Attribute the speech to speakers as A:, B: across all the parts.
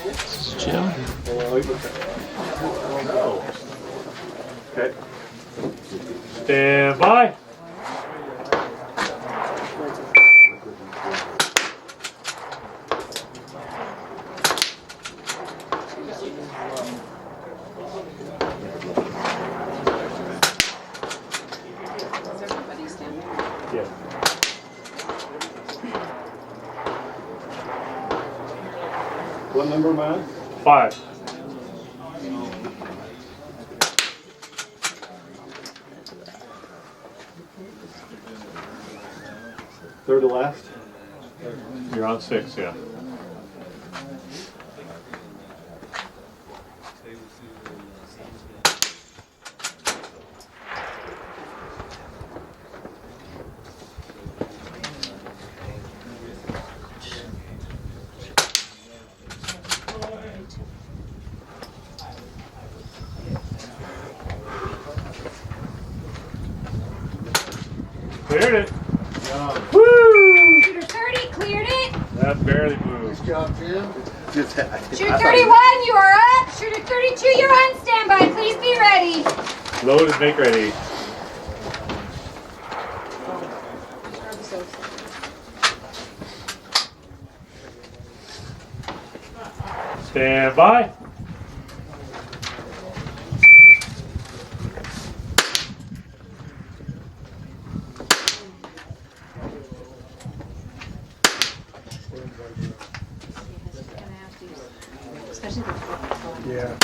A: This is Jim.
B: Okay. Stand by. Yeah.
C: What number am I on?
B: 5.
C: Third to last?
B: You're on 6, yeah. Cleared it. Woo!
D: Shooter 30, cleared it.
B: That barely moved.
C: Nice job, Jim.
D: Shooter 31, you are up. Shooter 32, you're on standby. Please be ready.
B: Load and make ready. Stand by.
C: Yeah.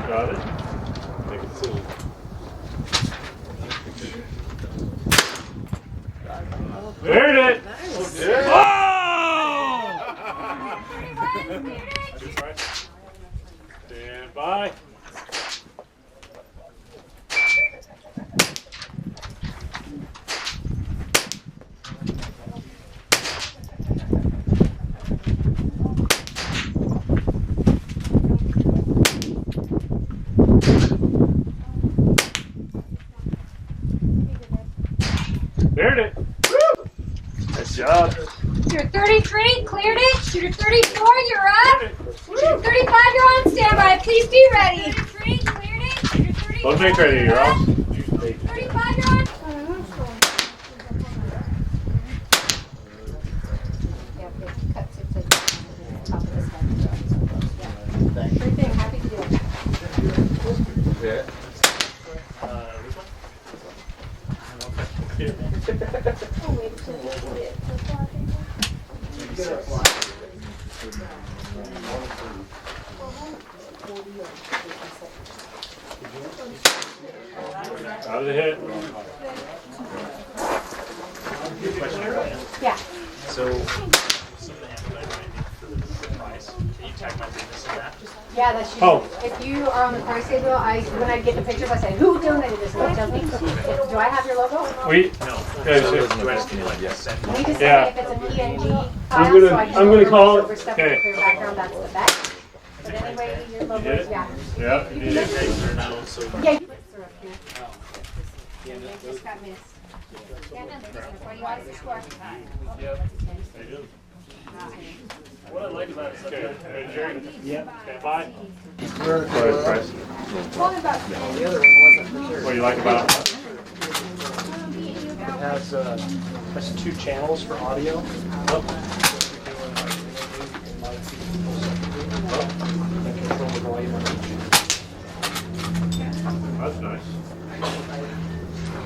B: Got it. Take it slow. Cleared it. Stand by. Cleared it. Nice job.
D: Shooter 33, cleared it. Shooter 34, you're up. Shooter 35, you're on standby. Please be ready. 33, cleared it. Shooter 34,
B: Let's make ready. You're off.
D: 35, you're on. Sure thing, happy to do it.
C: Yeah.
B: Out of the hit.
D: Yeah.
A: So, some of the amplifiers I need for the device. Can you tag my business in that?
D: Yeah, that's usually, if you are on the price schedule, when I get the pictures, I say, who donated this? What tells me? Do I have your logo?
B: We.
A: No.
B: Yeah,
A: So
B: sure.
A: do I just need to like send
D: You need to
B: Yeah.
D: say if it's a PNG file,
B: I'm gonna-
D: so I can
B: I'm gonna call it-
D: over stuff
B: okay.
D: with clear background, that's the best. But anyway, your logo,
B: did it?
D: yeah.
B: Yeah. You did it.
A: eggs or no? So
D: Yeah, you just got missed. Yeah, no, that's why you wanted to score.
B: What I like about it is okay. Jerry.
C: Yeah.
B: Stand by.
C: Where
B: Go ahead, Bryce.
D: Only about
C: the other one wasn't for sure.
B: What do you like about it?
E: It has 2 channels for audio.
B: That's nice.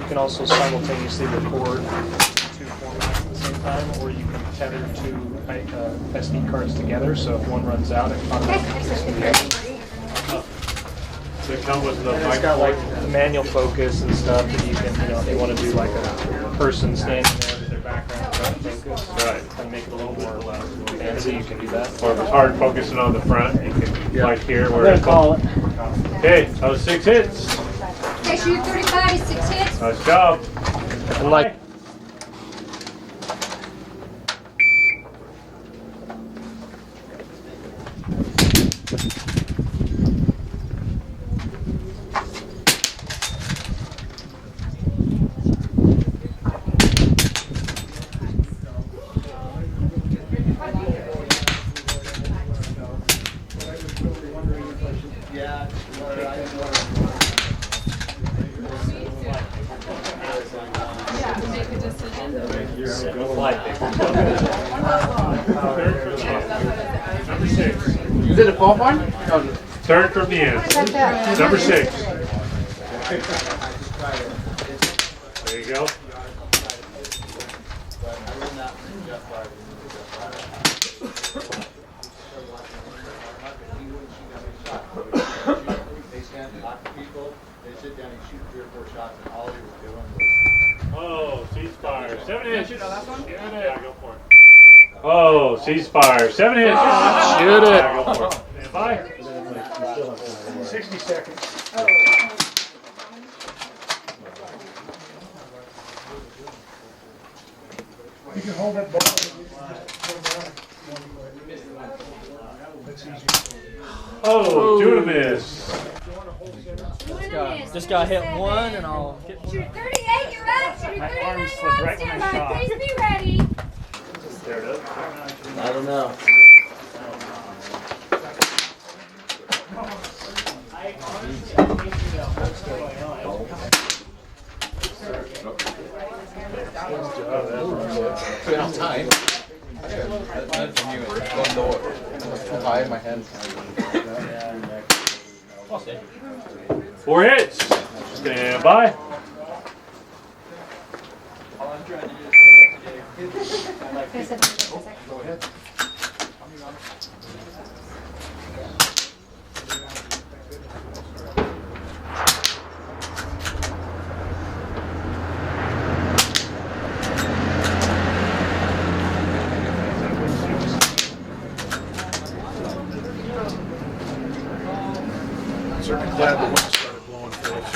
E: You can also simultaneously record 2 formats at the same time, or you can tether 2 SD cards together, so if one runs out, it automatically kicks to the other.
B: Does it come with the
E: And it's got
B: microphone?
E: like the manual focus and stuff that you can, if you want to do like a person standing there with their background focus,
B: Right.
E: and make it a little more fancy, you can do that.
B: Or if it's hard focusing on the front, you can like here
E: I'm
B: where
E: gonna
B: it's
E: call it.
B: Okay, that was 6 hits.
D: Okay, shoot 35 is 6 hits.
B: Nice job.
E: And like
A: Number 6.
C: Is it a fault one? Oh,
A: Third from the end. Number 6. There you go.
F: They stand and talk to people, they sit down and shoot 3 or 4 shots, and all he was doing was...
A: Oh, ceasefire. 7 hits. Shoot that one? Yeah, go for it. Oh, ceasefire. 7 hits.
E: Shoot it.
A: Yeah, go for it. Stand by.
E: 60 seconds. You can hold that ball.
A: Oh, 2 to miss.
G: Just got hit one and I'll get one.
D: Shoot 38, you're up. Shoot 39, you're on standby. Please be ready.
A: There it is.
G: I don't know.
F: On time. That from you, it's one door. It's too high in my hands.
A: 4 hits. Stand by.
D: Go ahead.
E: Certainly glad the wind started blowing first.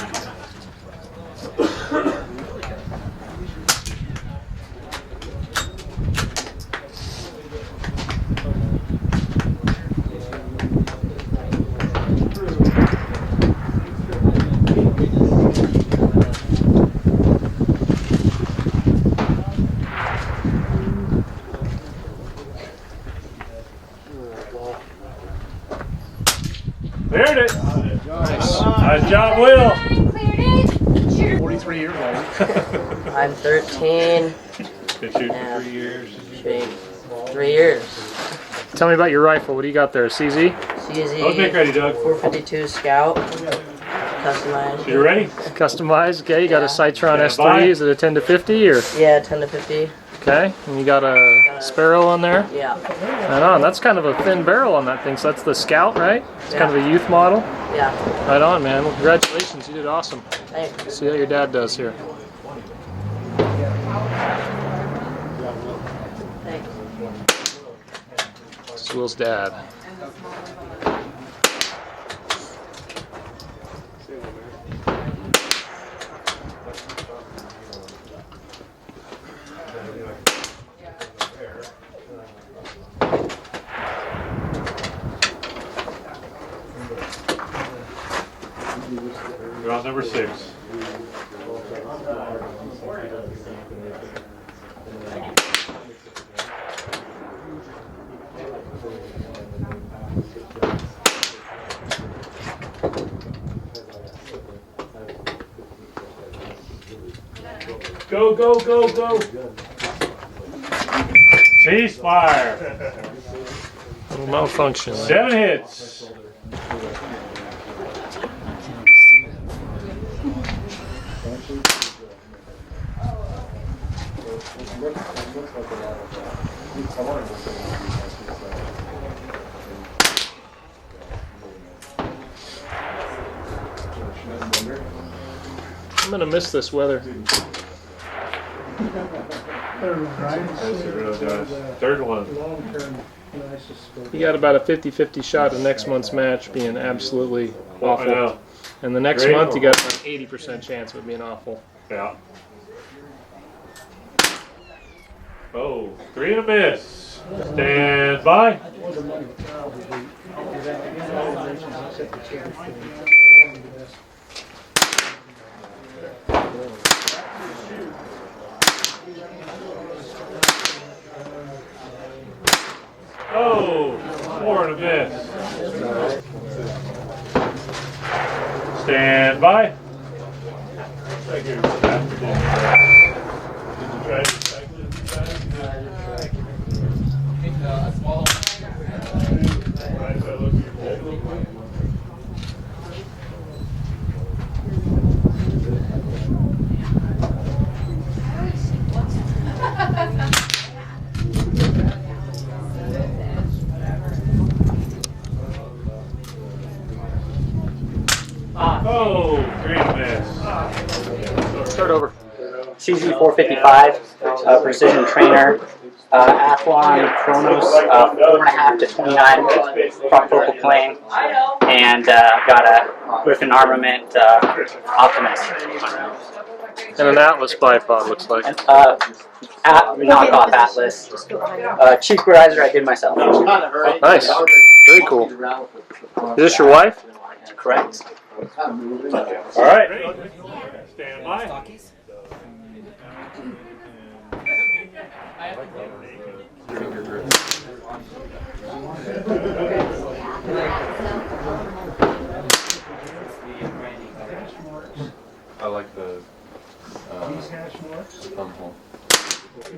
A: There it is. Nice job, Will.
D: Cleared it. Shooter
E: 43 years old.
G: I'm 13.
A: Been shooting
G: Yeah.
A: for 3 years.
G: Shooting 3 years.
E: Tell me about your rifle. What do you got there? CZ?
A: Let's make ready, Doug.
G: 452 Scout. Customized.
A: You ready?
E: Customized. Okay, you got a SIGHTRON
A: Stand
E: S3.
A: by.
E: Is it a 10 to 50 or?
G: Yeah, 10 to 50.
E: Okay, and you got a Sparrow on there?
G: Yeah.
E: Right on. That's kind of a thin barrel on that thing. So that's the Scout, right? It's kind of a youth model.
G: Yeah.
E: Right on, man. Well, congratulations. You did awesome.
G: Thanks.
E: See how your dad does here.
G: Thanks.
E: This is Will's dad.
A: You're on number 6. Go, go, go, go. Ceasefire.
E: Little malfunction.
A: 7 hits.
E: I'm gonna miss this weather.
A: Yes, it really does. Third one.
E: You got about a 50-50 shot of next month's match being absolutely
A: I
E: awful.
A: know.
E: And the next
A: Great.
E: month you got about an 80% chance of it being awful.
A: Yeah. Oh, 3 and a miss. Stand by. Oh, 4 and a miss. Stand by. Did you try to cycle it? Oh, 3 and a miss.
E: Start over.
H: CZ 455, precision trainer, ATHLON, CHRONOS, 4.5 to 29 front focal plane, and got a GRIFFIN armament OPTIMUS.
E: And an Atlas bipod looks like.
H: Knockoff Atlas. Cheek riser I did myself.
E: Nice. Very cool. Is this your wife?
H: Correct.
A: All right. Stand by.
F: I like the thumb hole. So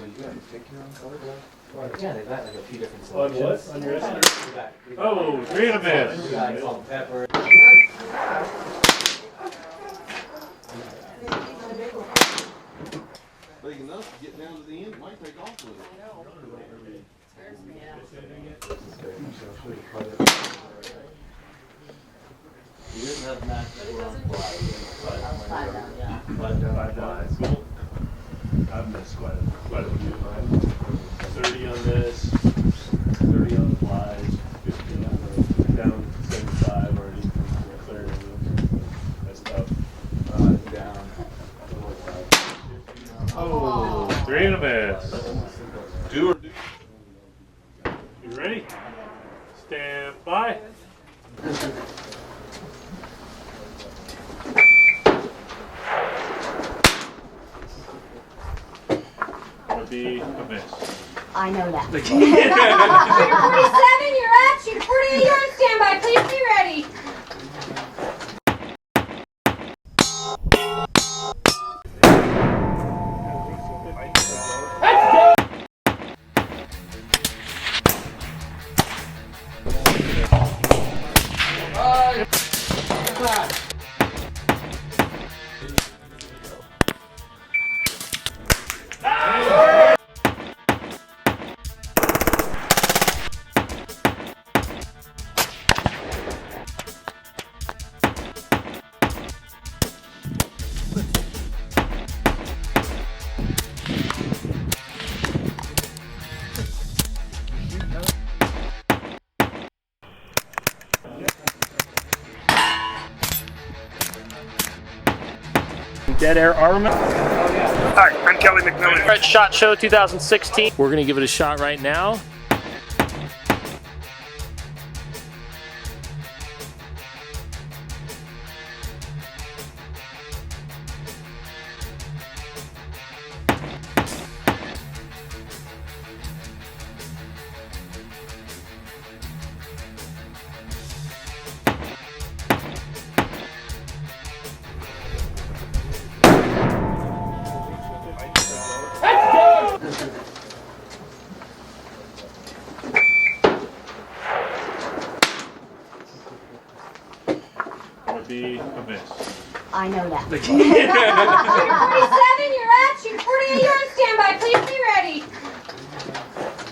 F: you got to pick your own color? Yeah, they've got like a few different selections.
A: On your Oh, 3 and a miss.
I: Big enough to get down to the end, might take off with it.
F: You didn't have match for
I: I've missed quite a few. 30 on this, 30 on the flies, 50 on the down 75 already. Clearing that's tough. Down.
A: Oh, 3 and a miss.
I: Do or do.
A: You ready? Stand by. Would be a miss.
D: I know that. Shooter 47, you're up. Shooter 48, you're on standby. Please be ready.
E: Dead Air Armament. Hi, I'm Kelly McMillan. We're at SHOT Show 2016. We're going to give it a shot right now.
A: Would be a miss.
D: I know that. Shooter 47,